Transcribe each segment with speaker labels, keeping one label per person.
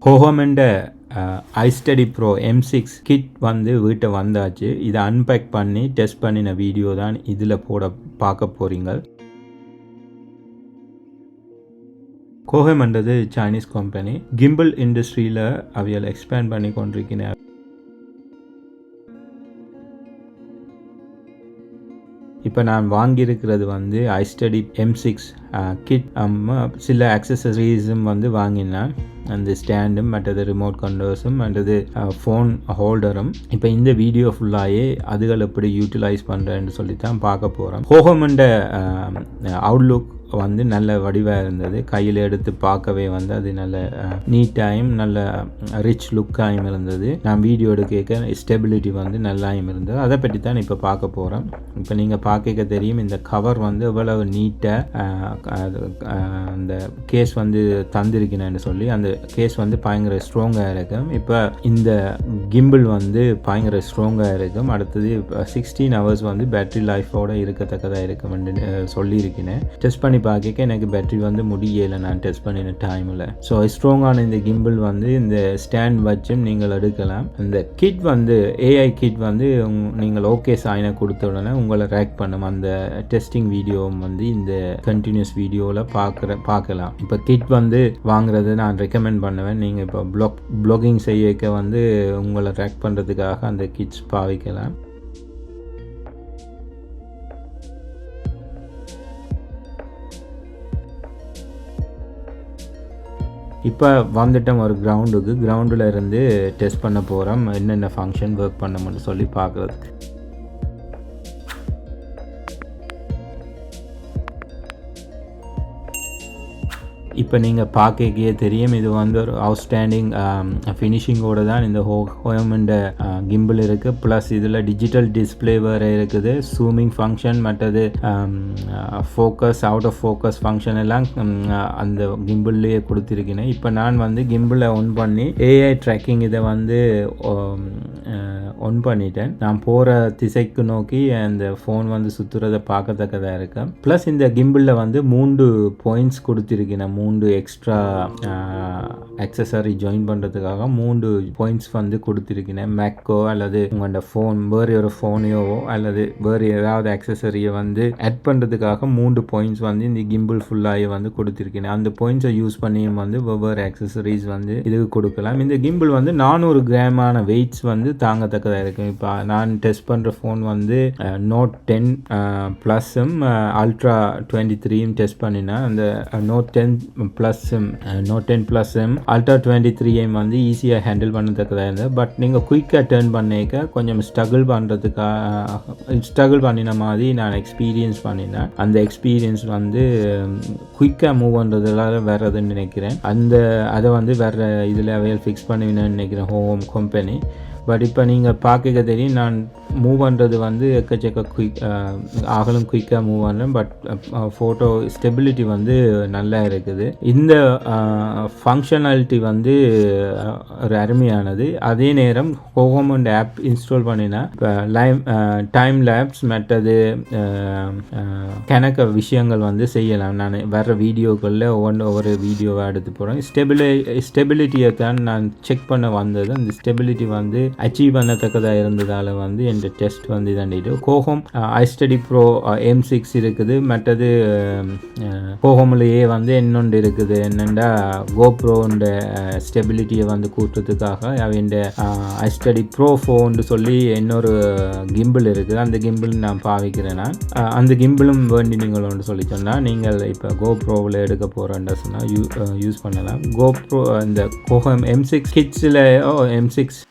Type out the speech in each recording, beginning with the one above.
Speaker 1: Hoham and iSteady Pro M6 kit வந்து வீட்டை வந்தாச்சு. இதை அன்பேக் பண்ணி டெஸ்ட் பண்ணின வீடியோ தான் இதில் பார்க்க போகிறீங்க. Hohem என்றது சைனீஸ் கம்பெனி. கிம்பிள் இண்டஸ்ட்ரியில் அவையில் எக்ஸ்பேண்ட் பண்ணி கொண்டிருக்கிறேன். இப்போ நான் வாங்கியிருக்கிறது வந்து iSteady M6 கிட். சில ஆக்சசரிஸும் வந்து வாங்கினேன். அந்த ஸ்டாண்டும் மற்றது ரிமோட் கண்ட்ரோல்ஸும் மற்றது ஃபோன் ஹோல்டரும். இப்போ இந்த வீடியோ ஃபுல்லாகவே அதுகள் எப்படி யூட்டிலைஸ் பண்ணுறேன்னு சொல்லி தான் பார்க்க போகிறோம். ஹோஹமண்ட அவுட்லுக் வந்து நல்ல வடிவாக இருந்தது. கையில் எடுத்து பார்க்கவே வந்து அது நல்ல நீட்டாயும் நல்ல ரிச் லுக்காயும் இருந்தது. நான் வீடியோ எடுக்க ஸ்டெபிலிட்டி வந்து நல்லாயும் இருந்தது. அதை பற்றி தான் இப்போ பார்க்க போகிறோம். இப்போ நீங்கள் பார்க்க தெரியும் இந்த கவர் வந்து எவ்வளவு நீட்டாக அந்த கேஸ் வந்து தந்திருக்கிறேன்னு சொல்லி. அந்த கேஸ் வந்து பயங்கர ஸ்ட்ராங்காக இருக்கும். இப்போ இந்த கிம்பிள் வந்து பயங்கர ஸ்ட்ராங்காக இருக்கும். அடுத்தது 16 hours வந்து பேட்டரி லைஃபோடு இருக்கத்தக்கதாக இருக்கும்னு சொல்லியிருக்கிறேன். டெஸ்ட் பண்ணி பார்க்க எனக்கு பேட்டரி வந்து முடியலை நான் டெஸ்ட் பண்ணின டைமில். ஸோ ஸ்ட்ராங்கான இந்த கிம்பிள் வந்து இந்த ஸ்டாண்ட் வச்சும் நீங்கள் எடுக்கலாம். இந்த கிட் வந்து ஏஐ கிட் வந்து நீங்கள் ஓகே சாயினை கொடுத்த உடனே உங்களை ரேக் பண்ணும். அந்த டெஸ்டிங் வீடியோவும் வந்து இந்த கண்டினியூஸ் வீடியோவில் பார்க்கலாம். இப்போ கிட் வந்து வாங்குறது நான் ரெக்கமெண்ட் பண்ணுவேன். நீங்கள் இப்போ ப்ளாகிங் செய்ய வந்து உங்களை ரேக் பண்ணுறதுக்காக அந்த கிட்ஸ் பாவிக்கலாம். இப்போ வந்துட்டோம் ஒரு கிரவுண்டில் இருந்து டெஸ்ட் பண்ண போகிறோம். என்னென்ன ஃபங்க்ஷன் ஒர்க் பண்ணணும்னு சொல்லி பார்க்குறதுக்கு. இப்போ நீங்கள் பார்க்கவே தெரியும் இது வந்து ஒரு அவுட்ஸ்டாண்டிங் ஃபினிஷிங்கோடு தான் இந்த ஹோஹமண்ட கிம்பிள் இருக்குது. ப்ளஸ் இதில் டிஜிட்டல் டிஸ்பிளே வேறு இருக்குது. ஜூமிங் ஃபங்க்ஷன் மற்றது focus out of focus function எல்லாம் அந்த கிம்பிள்லேயே கொடுத்துருக்கேன். இப்போ நான் வந்து கிம்பிளை ஒன் பண்ணி ஏஐ ட்ராக்கிங் இதை வந்து ஒன் பண்ணிட்டேன். நான் போகிற திசைக்கு நோக்கி அந்த ஃபோன் வந்து சுற்றுறதை பார்க்கத்தக்கதாக இருக்கேன். ப்ளஸ் இந்த கிம்பிளில் வந்து 3 பாயிண்ட்ஸ் கொடுத்துருக்கேன். 3 எக்ஸ்ட்ரா ஆக்சசரி ஜாயின் பண்ணுறதுக்காக 3 பாயிண்ட்ஸ் வந்து கொடுத்துருக்கேன். மேக்கோ அல்லது உங்களோட ஃபோன் வேறு ஒரு ஃபோனையோ அல்லது வேறு ஏதாவது ஆக்சசரியை வந்து ஆட் பண்ணுறதுக்காக 3 பாயிண்ட்ஸ் வந்து இந்த கிம்பிள் ஃபுல்லாகவே வந்து கொடுத்துருக்கேன். அந்த பாயிண்ட்ஸை யூஸ் பண்ணியும் வந்து வெவ்வேறு ஆக்சசரிஸ் வந்து இதுக்கு கொடுக்கலாம். இந்த கிம்பிள் வந்து 400 கிராமான வெயிட்ஸ் வந்து தாங்கத்தக்கதாக இருக்கும். இப்போ நான் டெஸ்ட் பண்ணுற ஃபோன் வந்து நோட் 10 ப்ளஸ்ஸும் அல்ட்ரா 23யும் டெஸ்ட் பண்ணினேன். அந்த நோட் 10 ப்ளஸ்ஸும் அல்ட்ரா 23யும் வந்து ஈஸியாக ஹேண்டில் பண்ணத்தக்கதாக இருந்தது. பட் நீங்கள் குயிக்காக டேர்ன் பண்ணிக்க கொஞ்சம் ஸ்ட்ரகிள் பண்ணின மாதிரி நான் எக்ஸ்பீரியன்ஸ் பண்ணினேன். அந்த எக்ஸ்பீரியன்ஸ் வந்து குயிக்காக மூவ் பண்ணுறதுனால வேறதுன்னு நினைக்கிறேன். அதை வந்து வேறு இதில் அவையில் ஃபிக்ஸ் பண்ணுவேன்னு நினைக்கிறேன் ஹோம் கம்பெனி. பட் இப்போ நீங்கள் பார்க்க தெரியும் நான் மூவ் பண்ணுறது வந்து எக்கச்சக்க ஆகலும் குயிக்காக மூவ் பண்ணுறேன். பட் ஃபோட்டோ ஸ்டெபிலிட்டி வந்து நல்லா இருக்குது. இந்த ஃபங்க்ஷனாலிட்டி வந்து ஒரு அருமையானது. அதே நேரம் ஹோஹமண்ட் ஆப் இன்ஸ்டால் பண்ணினா இப்போ டைம் லேப்ஸ் மற்றது கணக்க விஷயங்கள் வந்து செய்யலாம். நான் வர்ற வீடியோக்களில் ஒவ்வொரு வீடியோவாக எடுத்து போகிறேன். ஸ்டெபிலிட்டியை தான் நான் செக் பண்ண வந்தது. அந்த ஸ்டெபிலிட்டி வந்து அச்சீவ் பண்ணத்தக்கதாக இருந்ததால் வந்து என் டெஸ்ட் வந்து இதாண்டிட்டு ஹோஹம் iSteady Pro M6 இருக்குது. மற்றது ஹோஹம்லேயே வந்து இன்னொன்று இருக்குது. என்னென்னா கோப்ரோன்ற ஸ்டெபிலிட்டியை வந்து கூட்டுறதுக்காக அவன் iSteady Pro 4 சொல்லி இன்னொரு கிம்பிள் இருக்குது. அந்த கிம்பிள் நான் பாவிக்கிறேன். நான் அந்த கிம்பிளும் வேண்டி நீங்கள் ஒன்று சொல்லி சொன்னால் நீங்கள் இப்போ கோப்ரோவில் எடுக்க போகிறேன்னு சொன்னால் யூஸ் பண்ணலாம். கோப்ரோ இந்த Hohem M6 கிட்ஸில் M6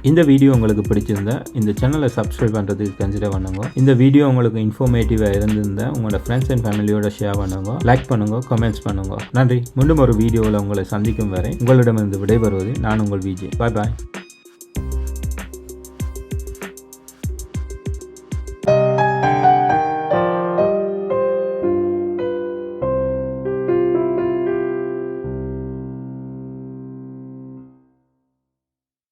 Speaker 1: இந்த வீடியோ உங்களுக்கு பிடிச்சிருந்தா இந்த சேனலை சப்ஸ்கிரைப் பண்ணுறதுக்கு கன்சிடர் பண்ணுங்க. இந்த வீடியோ உங்களுக்கு இன்ஃபர்மேட்டிவாக இருந்திருந்தால் உங்களோட ஃப்ரெண்ட்ஸ் அண்ட் ஃபேமிலியோட ஷேர் பண்ணுங்க, லைக் பண்ணுங்க, கமெண்ட்ஸ் பண்ணுங்க. நன்றி. மீண்டும் ஒரு வீடியோவில் உங்களை சந்திக்கும் வரை உங்களிடமிருந்து விடைபெறுவது நான் உங்கள் விஜய். பாய் பாய்.